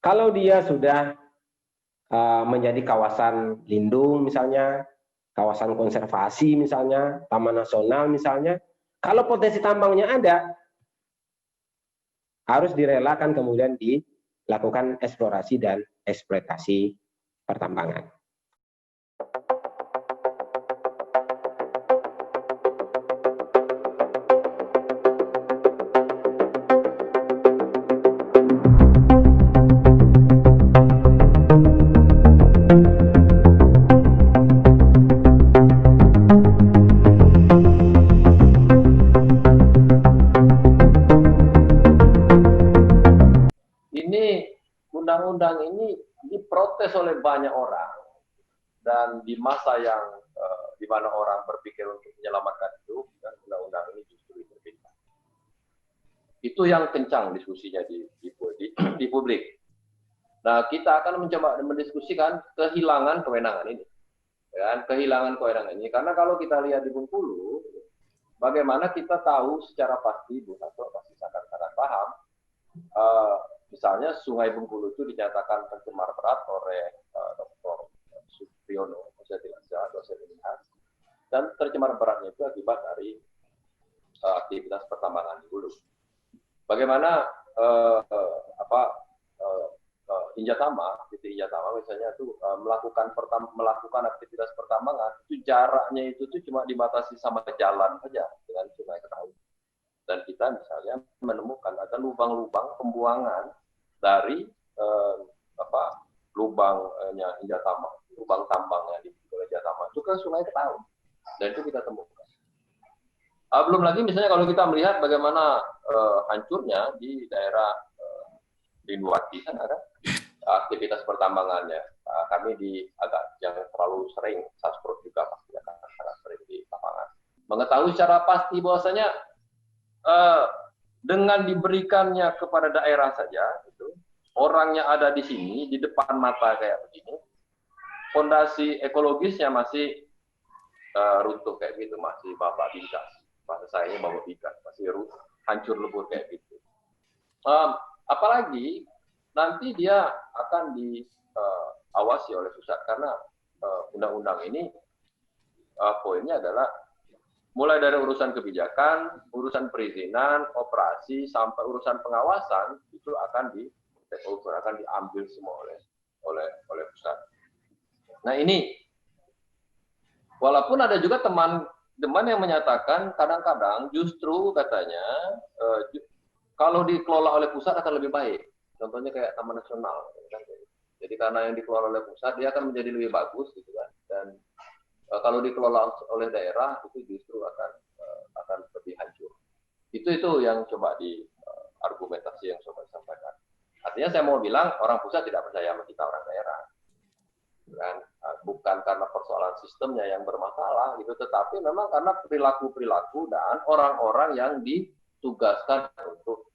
Kalau dia sudah menjadi kawasan lindung misalnya, kawasan konservasi misalnya, taman nasional misalnya, kalau potensi tambangnya ada, harus direlakan kemudian dilakukan eksplorasi dan eksploitasi pertambangan. Undang-undang ini diprotes oleh banyak orang, dan di masa yang di mana orang berpikir untuk menyelamatkan hidup, dan undang-undang ini justru berbeda. Itu yang kencang diskusinya di publik. Nah, kita akan mencoba mendiskusikan kehilangan kewenangan ini, kan? Kehilangan kewenangan ini, karena kalau kita lihat di Bengkulu, bagaimana kita tahu secara pasti, Bu Hasto pasti sangat paham. Misalnya Sungai Bengkulu itu dinyatakan tercemar berat oleh Dr. Supriyono, dosen Unhas, dan tercemar beratnya itu akibat dari aktivitas pertambangan di hulu. Bagaimana Injatama, misalnya itu melakukan aktivitas pertambangan, itu jaraknya itu cuma dibatasi sama jalan saja dengan Sungai Ketahun. Dan kita misalnya menemukan ada lubang-lubang pembuangan dari lubangnya Injatama, lubang tambangnya di Injatama itu ke Sungai Ketahun, dan itu kita temukan. Belum lagi misalnya kalau kita melihat bagaimana hancurnya di daerah Linduwati, kan ada aktivitas pertambangannya. Kami agak yang terlalu sering, Sasprot juga pasti akan sangat sering di lapangan, mengetahui secara pasti bahwasanya dengan diberikannya kepada daerah saja, itu orangnya ada di sini, di depan mata kayak begini, fondasi ekologisnya masih runtuh kayak gitu, masih babak bingkas, bahasa saya babak bingkas, masih hancur lebur kayak gitu. Apalagi nanti dia akan diawasi oleh pusat, karena undang-undang ini poinnya adalah mulai dari urusan kebijakan, urusan perizinan, operasi, sampai urusan pengawasan itu akan take over, akan diambil semua oleh pusat. Nah ini, walaupun ada juga teman-teman yang menyatakan kadang-kadang justru katanya kalau dikelola oleh pusat akan lebih baik. Contohnya kayak Taman Nasional. Jadi karena yang dikelola oleh pusat dia akan menjadi lebih bagus, gitu kan. Dan kalau dikelola oleh daerah itu justru akan lebih hancur. Itu yang coba argumentasi yang coba disampaikan. Artinya saya mau bilang orang pusat tidak percaya sama kita orang daerah, kan? Bukan karena persoalan sistemnya yang bermasalah gitu, tetapi memang karena perilaku dan orang-orang yang ditugaskan untuk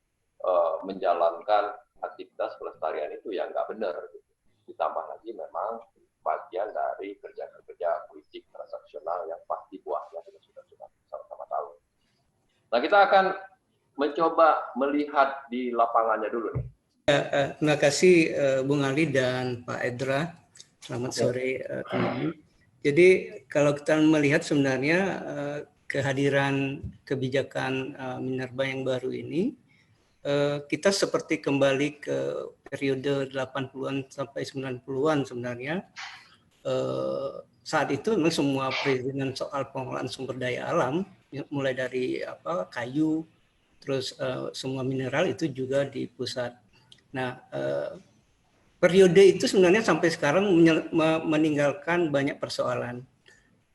menjalankan aktivitas pelestarian itu yang nggak benar. Gitu. Ditambah lagi memang bagian dari kerja-kerja politik transaksional yang pasti buahnya kita sudah sama-sama tahu. Nah, kita akan mencoba melihat di lapangannya dulu nih. Terima kasih Bung Ali dan Pak Edra. Selamat sore teman-teman. Jadi kalau kita melihat sebenarnya kehadiran kebijakan Minerba yang baru ini, kita seperti kembali ke periode 80-an sampai 90-an sebenarnya. Saat itu memang semua perizinan soal pengelolaan sumber daya alam, mulai dari kayu, terus semua mineral itu juga di pusat. Nah, periode itu sebenarnya sampai sekarang meninggalkan banyak persoalan,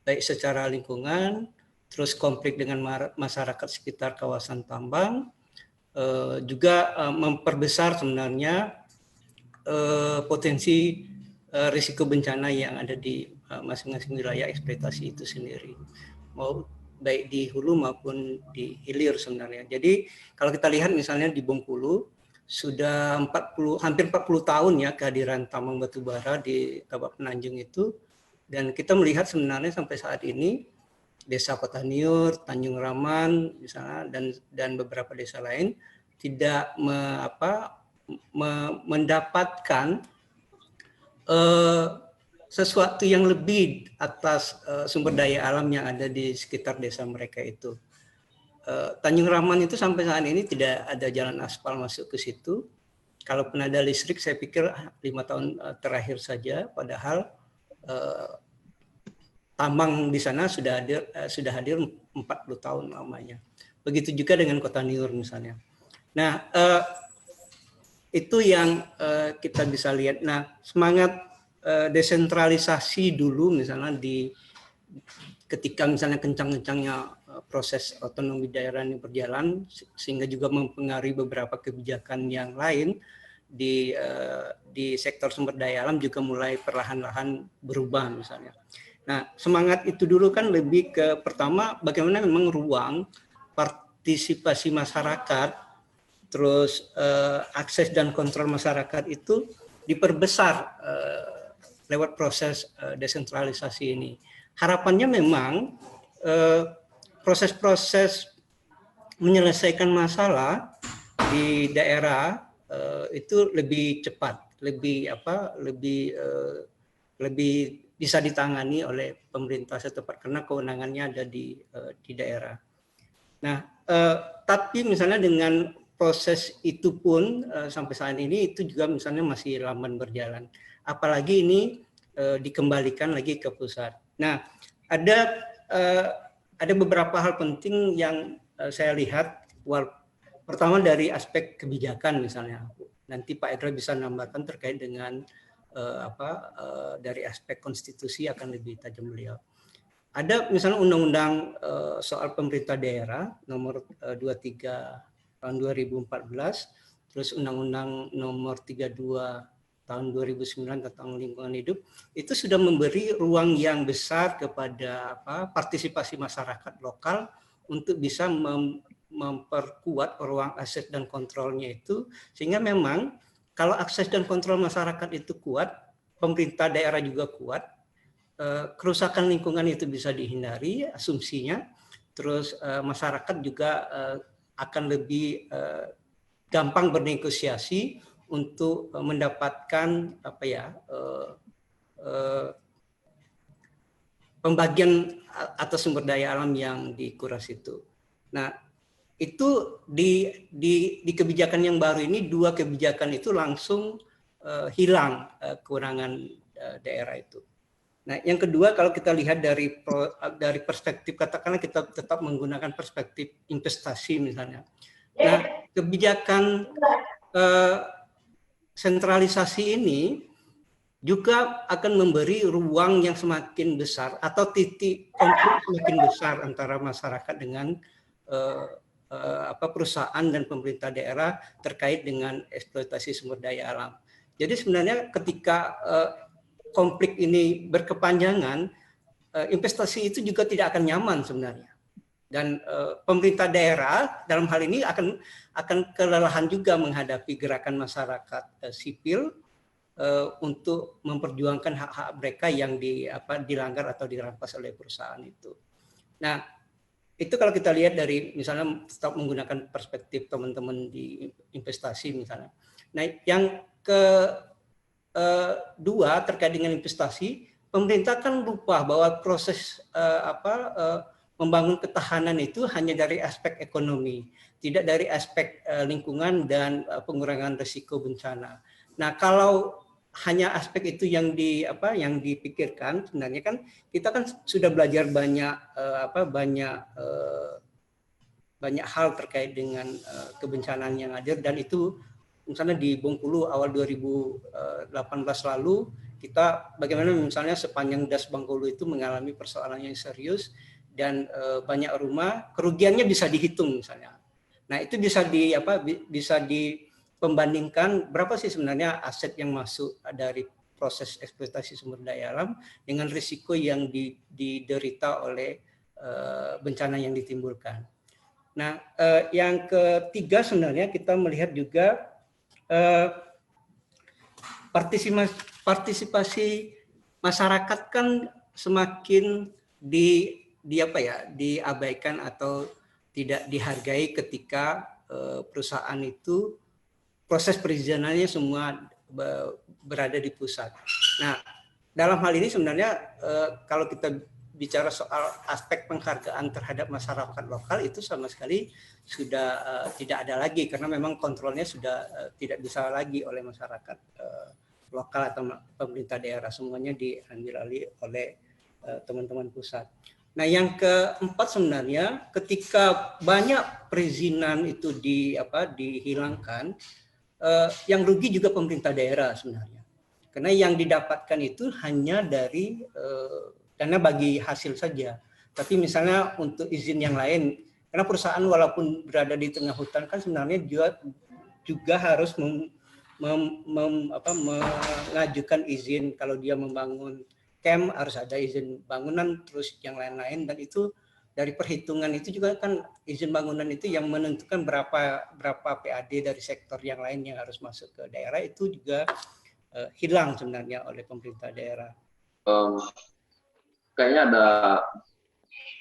baik secara lingkungan, terus konflik dengan masyarakat sekitar kawasan tambang, juga memperbesar sebenarnya potensi risiko bencana yang ada di masing-masing wilayah eksploitasi itu sendiri, mau baik di hulu maupun di hilir sebenarnya. Jadi kalau kita lihat misalnya di Bengkulu sudah hampir 40 tahun ya kehadiran tambang batubara di Tabak Penanjung itu, dan kita melihat sebenarnya sampai saat ini Desa Kotaniur, Tanjung Raman misalnya dan beberapa desa lain tidak mendapatkan sesuatu yang lebih atas sumber daya alam yang ada di sekitar desa mereka itu. Tanjung Rahman itu sampai saat ini tidak ada jalan aspal masuk ke situ. Kalaupun ada listrik, saya pikir 5 tahun terakhir saja, padahal tambang di sana sudah hadir 40 tahun lamanya. Begitu juga dengan Kota Niur misalnya. Nah, itu yang kita bisa lihat. Nah, semangat desentralisasi dulu misalnya ketika misalnya kencang-kencangnya proses otonomi daerah ini berjalan, sehingga juga mempengaruhi beberapa kebijakan yang lain di sektor sumber daya alam juga mulai perlahan-lahan berubah misalnya. Nah, semangat itu dulu kan lebih ke pertama bagaimana memang ruang partisipasi masyarakat, terus akses dan kontrol masyarakat itu diperbesar lewat proses desentralisasi ini. Harapannya memang proses-proses menyelesaikan masalah di daerah itu lebih cepat, lebih bisa ditangani oleh pemerintah setempat karena kewenangannya ada di daerah. Nah, tapi misalnya dengan proses itu pun sampai saat ini itu juga misalnya masih lamban berjalan. Apalagi ini dikembalikan lagi ke pusat. Nah, ada beberapa hal penting yang saya lihat. Pertama dari aspek kebijakan misalnya. Nanti Pak Edra bisa nambahkan terkait dengan dari aspek konstitusi akan lebih tajam beliau. Ada misalnya undang-undang soal pemerintah daerah nomor 23 tahun 2014, terus undang-undang nomor 32 tahun 2009 tentang lingkungan hidup, itu sudah memberi ruang yang besar kepada partisipasi masyarakat lokal untuk bisa memperkuat ruang akses dan kontrolnya itu, sehingga memang kalau akses dan kontrol masyarakat itu kuat, pemerintah daerah juga kuat, kerusakan lingkungan itu bisa dihindari, asumsinya, terus masyarakat juga akan lebih gampang bernegosiasi untuk mendapatkan pembagian atas sumber daya alam yang dikuras itu. Nah, itu di kebijakan yang baru ini, dua kebijakan itu langsung hilang kewenangan daerah itu. Nah, yang kedua kalau kita lihat dari perspektif, katakanlah kita tetap menggunakan perspektif investasi misalnya. Nah, kebijakan sentralisasi ini juga akan memberi ruang yang semakin besar atau titik konflik semakin besar antara masyarakat dengan perusahaan dan pemerintah daerah terkait dengan eksploitasi sumber daya alam. Jadi sebenarnya ketika konflik ini berkepanjangan, investasi itu juga tidak akan nyaman sebenarnya. Dan pemerintah daerah dalam hal ini akan kelelahan juga menghadapi gerakan masyarakat sipil untuk memperjuangkan hak-hak mereka yang dilanggar atau dirampas oleh perusahaan itu. Nah, itu kalau kita lihat dari misalnya tetap menggunakan perspektif teman-teman di investasi misalnya. Nah, yang kedua terkait dengan investasi, pemerintah kan lupa bahwa proses membangun ketahanan itu hanya dari aspek ekonomi, tidak dari aspek lingkungan dan pengurangan risiko bencana. Nah, kalau hanya aspek itu yang dipikirkan, sebenarnya kan kita kan sudah belajar banyak hal terkait dengan kebencanaan yang ada, dan itu misalnya di Bengkulu awal 2018 lalu kita bagaimana misalnya sepanjang das Bengkulu itu mengalami persoalan yang serius dan banyak rumah kerugiannya bisa dihitung misalnya. Nah, itu bisa dipembandingkan berapa sih sebenarnya aset yang masuk dari proses eksploitasi sumber daya alam dengan risiko yang diderita oleh bencana yang ditimbulkan. Nah, yang ketiga sebenarnya kita melihat juga partisipasi masyarakat kan semakin diabaikan atau tidak dihargai ketika perusahaan itu proses perizinannya semua berada di pusat. Nah, dalam hal ini sebenarnya kalau kita bicara soal aspek penghargaan terhadap masyarakat lokal itu sama sekali sudah tidak ada lagi, karena memang kontrolnya sudah tidak bisa lagi oleh masyarakat lokal atau pemerintah daerah, semuanya diambil alih oleh teman-teman pusat. Nah, yang keempat sebenarnya ketika banyak perizinan itu dihilangkan, yang rugi juga pemerintah daerah sebenarnya. Karena yang didapatkan itu hanya dari dana bagi hasil saja. Tapi misalnya untuk izin yang lain, karena perusahaan walaupun berada di tengah hutan kan sebenarnya juga harus mengajukan izin. Kalau dia membangun camp harus ada izin bangunan, terus yang lain-lain, dan itu dari perhitungan itu juga kan izin bangunan itu yang menentukan berapa PAD dari sektor yang lain yang harus masuk ke daerah itu juga hilang sebenarnya oleh pemerintah daerah. Kayaknya ada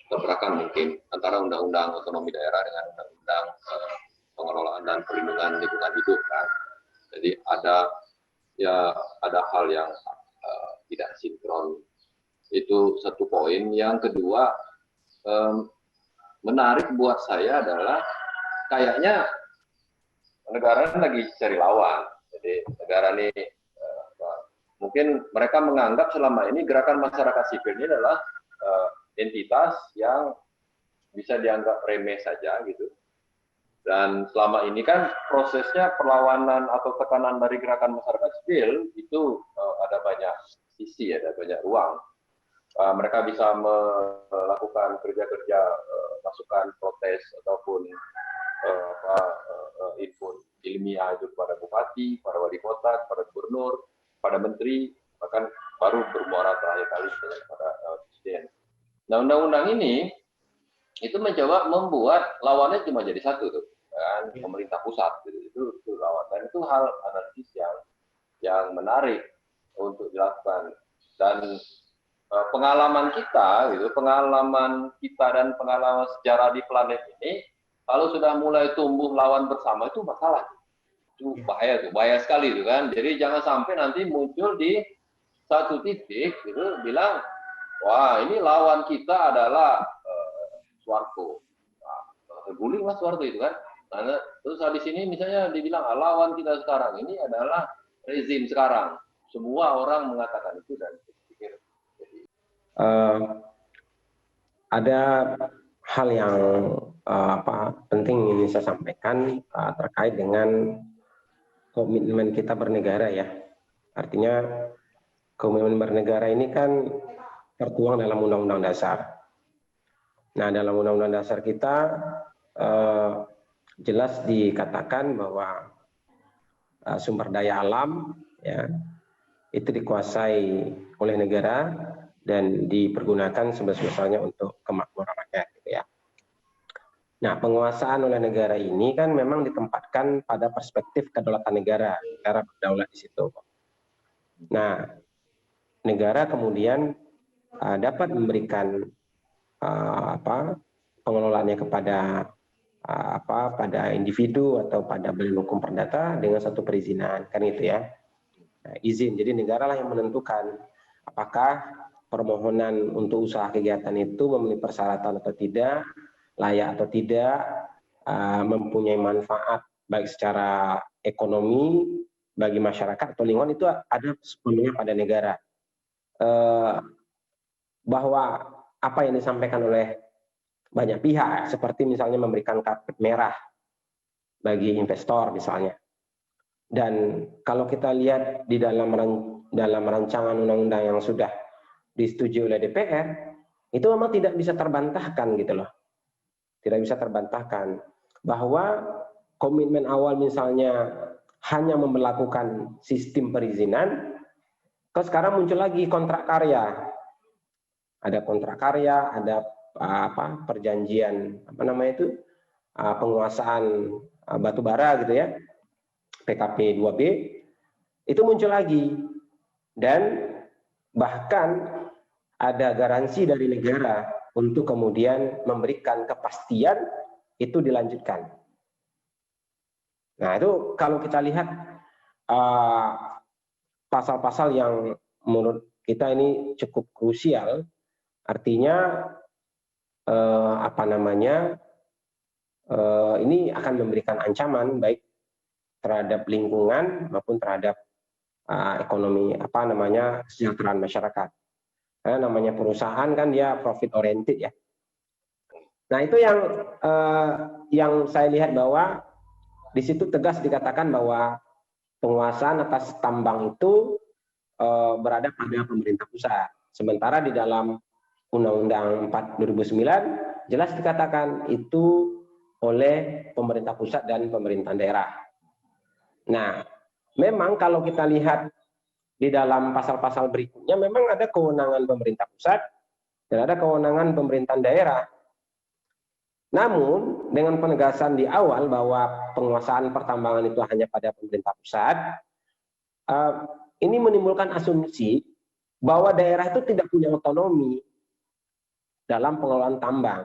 tabrakan mungkin antara undang-undang otonomi daerah dengan undang-undang pengelolaan dan perlindungan lingkungan hidup kan. Jadi ada hal yang tidak sinkron. Itu satu poin. Yang kedua, menarik buat saya adalah kayaknya negara lagi cari lawan. Jadi negara ini mungkin mereka menganggap selama ini gerakan masyarakat sipil ini adalah entitas yang bisa dianggap remeh saja gitu. Dan selama ini kan prosesnya perlawanan atau tekanan dari gerakan masyarakat sipil itu ada banyak sisi, ada banyak ruang. Mereka bisa melakukan kerja-kerja masukan protes ataupun input ilmiah itu kepada bupati, pada wali kota, pada gubernur, pada menteri, bahkan baru bermuara terakhir kali kepada presiden. Nah, undang-undang ini itu mencoba membuat lawannya cuma jadi satu tuh, kan, pemerintah pusat gitu. Itu lawan, dan itu hal analisis yang menarik untuk dilakukan. Dan pengalaman kita dan pengalaman sejarah di planet ini, kalau sudah mulai tumbuh lawan bersama itu masalah. Itu bahaya sekali itu kan. Jadi jangan sampai nanti muncul di satu titik gitu bilang, wah ini lawan kita adalah Soeharto. Terguling lah Soeharto itu kan. Nah, terus habis ini misalnya dibilang lawan kita sekarang ini adalah rezim sekarang. Semua orang mengatakan itu dan pikir. Ada hal yang penting ini saya sampaikan terkait dengan komitmen kita bernegara ya. Artinya komitmen bernegara ini kan tertuang dalam Undang-Undang Dasar. Nah, dalam Undang-Undang Dasar kita jelas dikatakan bahwa sumber daya alam ya itu dikuasai oleh negara dan dipergunakan sebesar-besarnya untuk kemakmuran rakyat gitu ya. Nah, penguasaan oleh negara ini kan memang ditempatkan pada perspektif kedaulatan negara berdaulat di situ. Nah, negara kemudian dapat memberikan pengelolaannya kepada pada individu atau pada badan hukum perdata dengan satu perizinan, kan itu ya. Nah, izin, jadi negara lah yang menentukan apakah permohonan untuk usaha kegiatan itu memenuhi persyaratan atau tidak, layak atau tidak, mempunyai manfaat baik secara ekonomi bagi masyarakat atau lingkungan, itu ada sepenuhnya pada negara. Bahwa apa yang disampaikan oleh banyak pihak, seperti misalnya memberikan karpet merah bagi investor misalnya. Dan kalau kita lihat di dalam rancangan undang-undang yang sudah disetujui oleh DPR, itu memang tidak bisa terbantahkan gitu loh. Tidak bisa terbantahkan bahwa komitmen awal misalnya hanya memberlakukan sistem perizinan, kok sekarang muncul lagi kontrak karya. Ada kontrak karya, ada perjanjian penguasaan batu bara gitu ya, PKP 2B, itu muncul lagi. Dan bahkan ada garansi dari negara untuk kemudian memberikan kepastian itu dilanjutkan. Nah, itu kalau kita lihat pasal-pasal yang menurut kita ini cukup krusial, artinya ini akan memberikan ancaman baik terhadap lingkungan maupun terhadap ekonomi kesejahteraan masyarakat. Karena namanya perusahaan kan dia profit oriented ya. Nah, itu yang saya lihat bahwa di situ tegas dikatakan bahwa penguasaan atas tambang itu berada pada pemerintah pusat. Sementara di dalam Undang-Undang 4 2009 jelas dikatakan itu oleh pemerintah pusat dan pemerintah daerah. Nah, memang kalau kita lihat di dalam pasal-pasal berikutnya memang ada kewenangan pemerintah pusat dan ada kewenangan pemerintah daerah. Namun dengan penegasan di awal bahwa penguasaan pertambangan itu hanya pada pemerintah pusat, ini menimbulkan asumsi bahwa daerah itu tidak punya otonomi dalam pengelolaan tambang.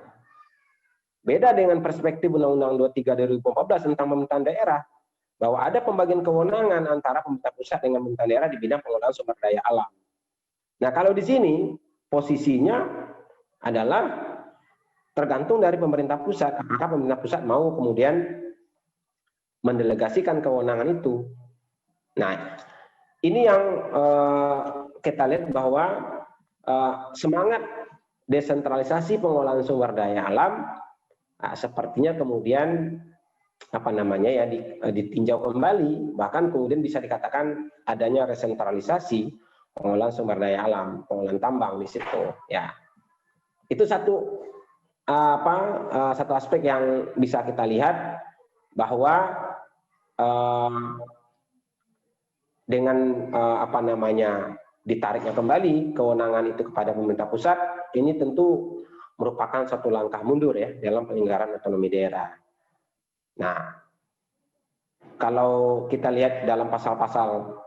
Beda dengan perspektif Undang-Undang 23 2014 tentang pemerintahan daerah, bahwa ada pembagian kewenangan antara pemerintah pusat dengan pemerintah daerah di bidang pengelolaan sumber daya alam. Nah, kalau di sini posisinya adalah tergantung dari pemerintah pusat, apakah pemerintah pusat mau kemudian mendelegasikan kewenangan itu. Nah, ini yang kita lihat bahwa semangat desentralisasi pengelolaan sumber daya alam sepertinya kemudian ditinjau kembali, bahkan kemudian bisa dikatakan adanya resentralisasi pengelolaan sumber daya alam, pengelolaan tambang di situ. Ya, itu satu aspek yang bisa kita lihat bahwa dengan ditariknya kembali kewenangan itu kepada pemerintah pusat, ini tentu merupakan satu langkah mundur ya dalam penyelenggaraan otonomi daerah. Nah, kalau kita lihat dalam pasal-pasal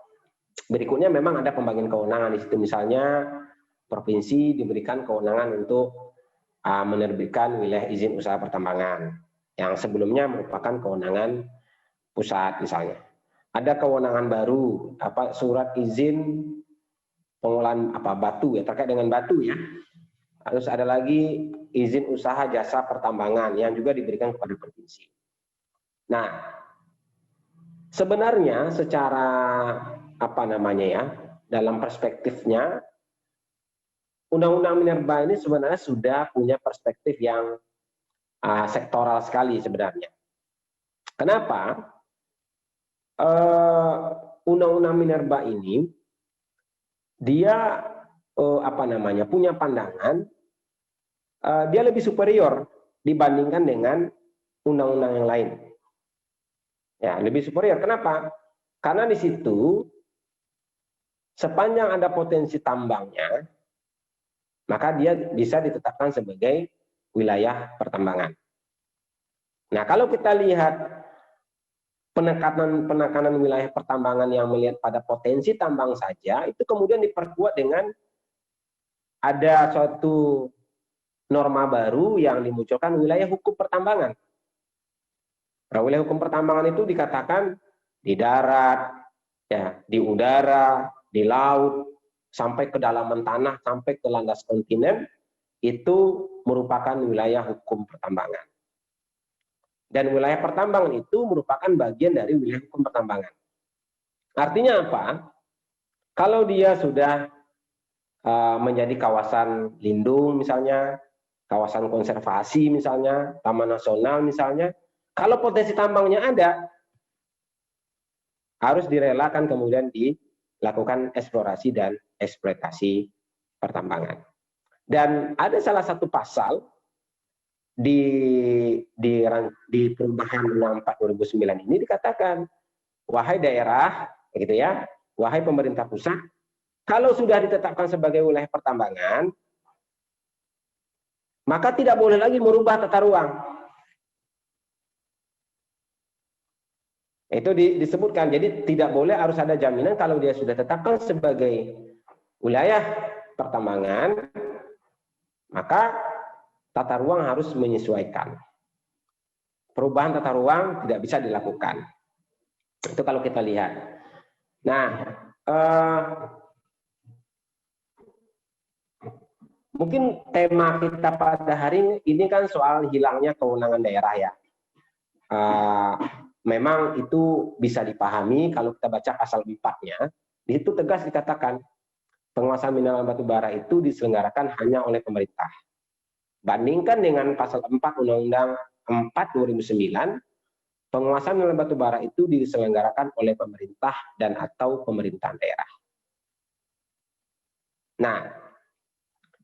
berikutnya memang ada pembagian kewenangan di situ, misalnya provinsi diberikan kewenangan untuk menerbitkan wilayah izin usaha pertambangan yang sebelumnya merupakan kewenangan pusat misalnya. Ada kewenangan baru surat izin pengolahan batu ya, terkait dengan batu ya. Terus ada lagi izin usaha jasa pertambangan yang juga diberikan kepada provinsi. Nah, sebenarnya secara dalam perspektifnya Undang-Undang Minerba ini sebenarnya sudah punya perspektif yang sektoral sekali sebenarnya. Kenapa? Undang-Undang Minerba ini dia punya pandangan dia lebih superior dibandingkan dengan undang-undang yang lain. Ya, lebih superior. Kenapa? Karena di situ sepanjang ada potensi tambangnya, maka dia bisa ditetapkan sebagai wilayah pertambangan. Nah, kalau kita lihat penekanan wilayah pertambangan yang melihat pada potensi tambang saja, itu kemudian diperkuat dengan ada suatu norma baru yang dimunculkan wilayah hukum pertambangan. Nah, wilayah hukum pertambangan itu dikatakan di darat, ya, di udara, di laut, sampai kedalaman tanah, sampai ke landas kontinen, itu merupakan wilayah hukum pertambangan. Dan wilayah pertambangan itu merupakan bagian dari wilayah hukum pertambangan. Artinya apa? Kalau dia sudah menjadi kawasan lindung misalnya, kawasan konservasi misalnya, taman nasional misalnya, kalau potensi tambangnya ada, harus direlakan kemudian dilakukan eksplorasi dan eksploitasi pertambangan. Dan ada salah satu pasal di perubahan Undang 4 2009 ini dikatakan, wahai daerah, gitu ya, wahai pemerintah pusat, kalau sudah ditetapkan sebagai wilayah pertambangan, maka tidak boleh lagi merubah tata ruang. Itu disebutkan, jadi tidak boleh, harus ada jaminan kalau dia sudah ditetapkan sebagai wilayah pertambangan, maka tata ruang harus menyesuaikan. Perubahan tata ruang tidak bisa dilakukan. Itu kalau kita lihat. Nah, mungkin tema kita pada hari ini kan soal hilangnya kewenangan daerah ya. Memang itu bisa dipahami kalau kita baca pasal 4-nya, di situ tegas dikatakan penguasaan mineral batu bara itu diselenggarakan hanya oleh pemerintah. Bandingkan dengan pasal 4 Undang-Undang 4 2009, penguasaan mineral batu bara itu diselenggarakan oleh pemerintah dan atau pemerintahan daerah. Nah,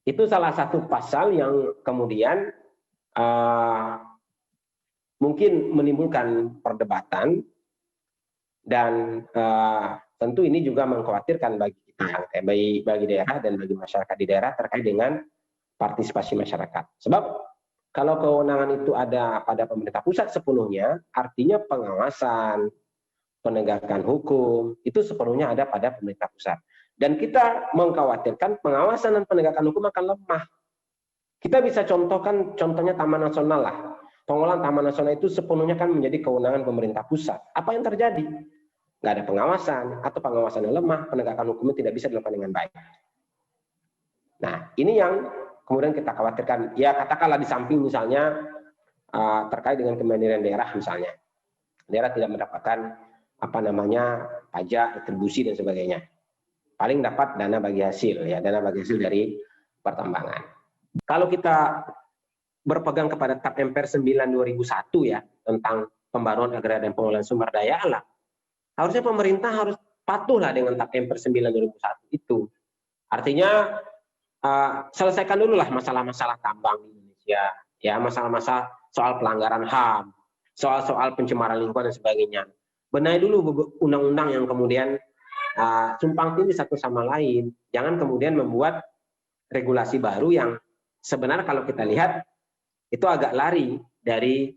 itu salah satu pasal yang kemudian mungkin menimbulkan perdebatan dan tentu ini juga mengkhawatirkan bagi kita, bagi daerah dan bagi masyarakat di daerah terkait dengan partisipasi masyarakat. Sebab kalau kewenangan itu ada pada pemerintah pusat sepenuhnya, artinya pengawasan, penegakan hukum itu sepenuhnya ada pada pemerintah pusat. Dan kita mengkhawatirkan pengawasan dan penegakan hukum akan lemah. Kita bisa contohkan contohnya Taman Nasional lah. Pengelolaan Taman Nasional itu sepenuhnya kan menjadi kewenangan pemerintah pusat. Apa yang terjadi? Nggak ada pengawasan, atau pengawasan yang lemah, penegakan hukumnya tidak bisa dilakukan dengan baik. Nah, ini yang kemudian kita khawatirkan. Ya, katakanlah di samping misalnya terkait dengan kemandirian daerah misalnya. Daerah tidak mendapatkan pajak, retribusi dan sebagainya. Paling dapat dana bagi hasil, ya, dana bagi hasil dari pertambangan. Kalau kita berpegang kepada TAP MPR 9/2001 ya, tentang pembaruan agraria dan pengelolaan sumber daya alam, harusnya pemerintah harus patuhlah dengan TAP MPR 9/2001 itu. Artinya selesaikan dulu lah masalah-masalah tambang di Indonesia, ya, masalah-masalah soal pelanggaran HAM, soal-soal pencemaran lingkungan dan sebagainya. Benahi dulu undang-undang yang kemudian tumpang tindih satu sama lain. Jangan kemudian membuat regulasi baru yang sebenarnya kalau kita lihat itu agak lari dari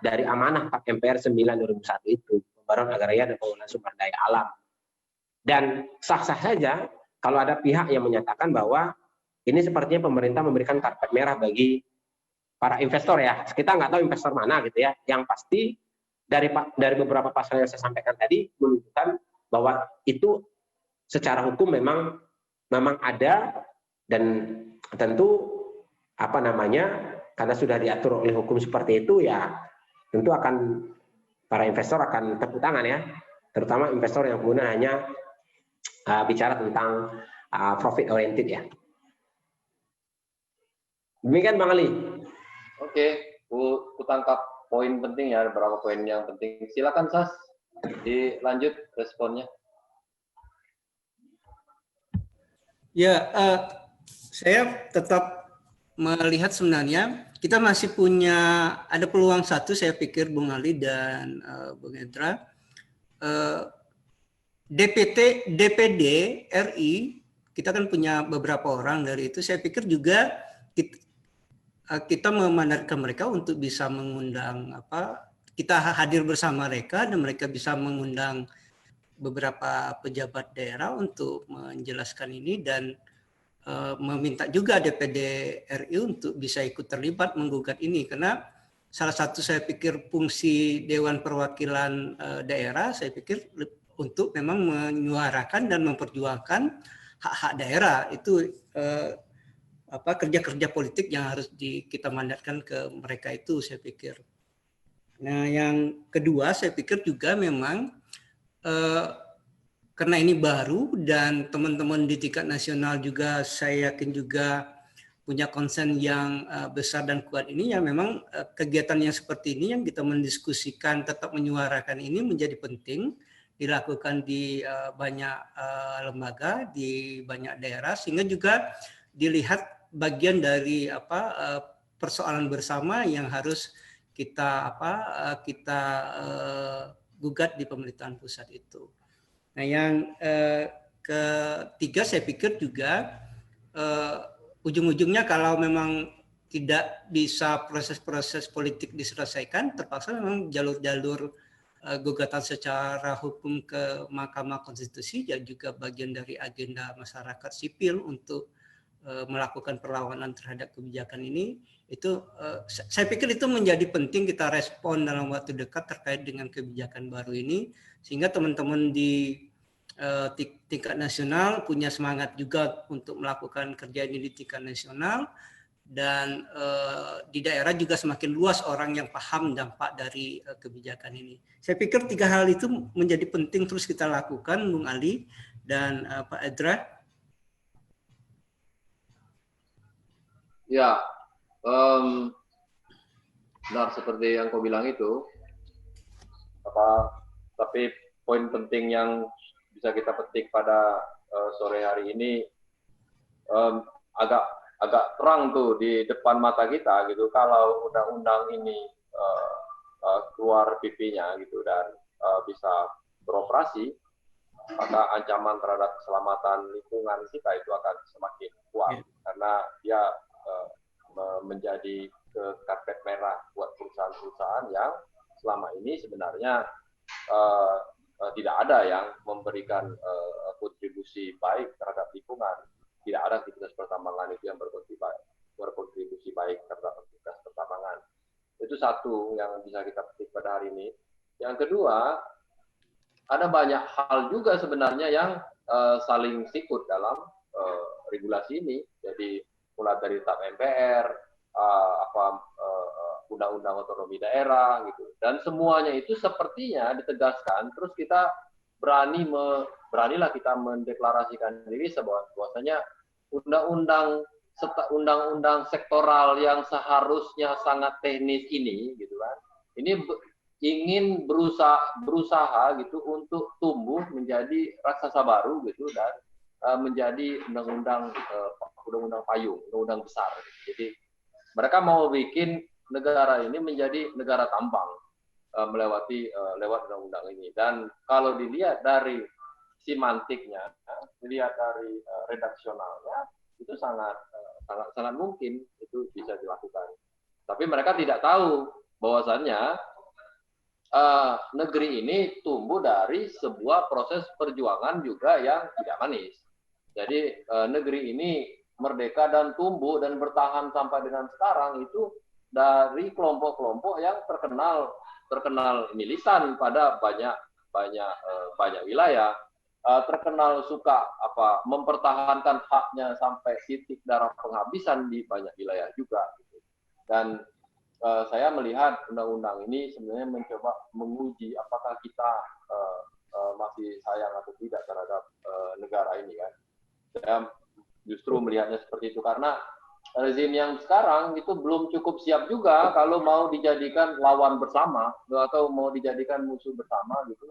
dari amanah TAP MPR 9/2001 itu, pembaruan agraria dan pengelolaan sumber daya alam. Dan sah-sah saja kalau ada pihak yang menyatakan bahwa ini sepertinya pemerintah memberikan karpet merah bagi para investor ya. Kita nggak tahu investor mana gitu ya. Yang pasti dari beberapa pasal yang saya sampaikan tadi menunjukkan bahwa itu secara hukum memang ada, dan tentu karena sudah diatur oleh hukum seperti itu ya, tentu para investor akan tepuk tangan ya, terutama investor yang kemudian hanya bicara tentang profit oriented ya. Demikian Bang Ali. Oke, ku tangkap poin penting ya, ada beberapa poin yang penting. Silakan Sas, dilanjut responnya. Ya, saya tetap melihat sebenarnya kita masih ada peluang satu, saya pikir Bung Ali dan Bung Edra. DPD RI, kita kan punya beberapa orang dari itu, saya pikir juga kita memandatkan mereka untuk bisa mengundang kita hadir bersama mereka dan mereka bisa mengundang beberapa pejabat daerah untuk menjelaskan ini dan meminta juga DPD RI untuk bisa ikut terlibat menggugat ini, karena salah satu saya pikir fungsi Dewan Perwakilan Daerah saya pikir untuk memang menyuarakan dan memperjuangkan hak-hak daerah itu kerja-kerja politik yang harus kita mandatkan ke mereka itu saya pikir. Nah, yang kedua saya pikir juga memang karena ini baru dan teman-teman di tingkat nasional juga saya yakin juga punya concern yang besar dan kuat ini, ya memang kegiatan yang seperti ini yang kita mendiskusikan tetap menyuarakan ini menjadi penting dilakukan di banyak lembaga, di banyak daerah, sehingga juga dilihat bagian dari persoalan bersama yang harus kita gugat di pemerintahan pusat itu. Nah, yang ketiga saya pikir juga ujung-ujungnya kalau memang tidak bisa proses-proses politik diselesaikan, terpaksa memang jalur-jalur gugatan secara hukum ke Mahkamah Konstitusi dan juga bagian dari agenda masyarakat sipil untuk melakukan perlawanan terhadap kebijakan ini, itu saya pikir itu menjadi penting kita respon dalam waktu dekat terkait dengan kebijakan baru ini, sehingga teman-teman di tingkat nasional punya semangat juga untuk melakukan kerja ini di tingkat nasional, dan di daerah juga semakin luas orang yang paham dampak dari kebijakan ini. Saya pikir 3 hal itu menjadi penting terus kita lakukan, Bung Ali dan Pak Edra. Ya, benar seperti yang kau bilang itu. Tapi poin penting yang bisa kita petik pada sore hari ini agak terang tuh di depan mata kita gitu. Kalau undang-undang ini keluar PP-nya gitu dan bisa beroperasi, maka ancaman terhadap keselamatan lingkungan kita itu akan semakin kuat, karena dia menjadi karpet merah buat perusahaan-perusahaan yang selama ini sebenarnya tidak ada yang memberikan kontribusi baik terhadap lingkungan. Tidak ada aktivitas pertambangan itu yang berkontribusi baik terhadap aktivitas pertambangan. Itu satu yang bisa kita petik pada hari ini. Yang kedua, ada banyak hal juga sebenarnya yang saling sikut dalam regulasi ini. Jadi mulai dari TAP MPR, undang-undang otonomi daerah gitu, dan semuanya itu sepertinya ditegaskan. Terus kita beranilah kita mendeklarasikan diri bahwasanya undang-undang sektoral yang seharusnya sangat teknis ini gitu kan, ini ingin berusaha gitu untuk tumbuh menjadi raksasa baru gitu, dan menjadi undang-undang payung, undang-undang besar. Jadi mereka mau bikin negara ini menjadi negara tambang lewat undang-undang ini. Dan kalau dilihat dari semantiknya, dilihat dari redaksionalnya, itu sangat mungkin itu bisa dilakukan. Tapi mereka tidak tahu bahwasannya negeri ini tumbuh dari sebuah proses perjuangan juga yang tidak manis. Jadi negeri ini merdeka dan tumbuh dan bertahan sampai dengan sekarang itu dari kelompok-kelompok yang terkenal militan pada banyak wilayah, terkenal suka mempertahankan haknya sampai titik darah penghabisan di banyak wilayah juga. Dan saya melihat undang-undang ini sebenarnya mencoba menguji apakah kita masih sayang atau tidak terhadap negara ini kan. Saya justru melihatnya seperti itu karena rezim yang sekarang itu belum cukup siap juga kalau mau dijadikan lawan bersama atau mau dijadikan musuh bersama gitu,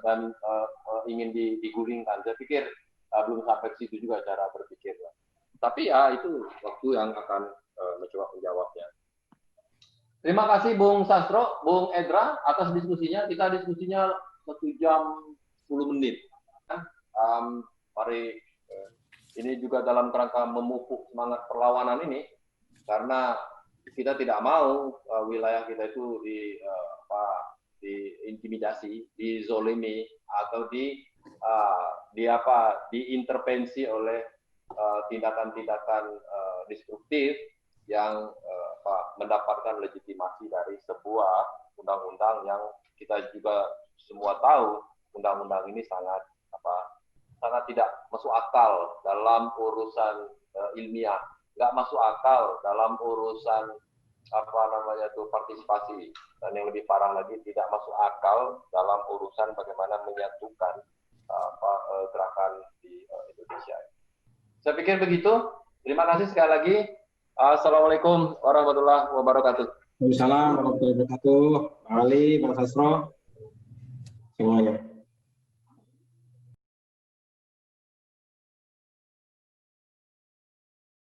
dan ingin digulingkan. Saya pikir belum sampai ke situ juga cara berpikir. Tapi ya itu waktu yang akan mencoba menjawabnya. Terima kasih Bung Sastro, Bung Edra atas diskusinya. Kita diskusinya 1 jam 10 menit. Mari ini juga dalam kerangka memupuk semangat perlawanan ini, karena kita tidak mau wilayah kita itu diintimidasi, dizolimi atau diintervensi oleh tindakan-tindakan destruktif yang mendapatkan legitimasi dari sebuah undang-undang yang kita juga semua tahu undang-undang ini sangat tidak masuk akal dalam urusan ilmiah, nggak masuk akal dalam urusan partisipasi, dan yang lebih parah lagi tidak masuk akal dalam urusan bagaimana menyatukan gerakan di Indonesia. Saya pikir begitu. Terima kasih sekali lagi. Assalamualaikum warahmatullahi wabarakatuh. Waalaikumsalam warahmatullahi wabarakatuh. Bang Ali, Bang Sastro, semuanya.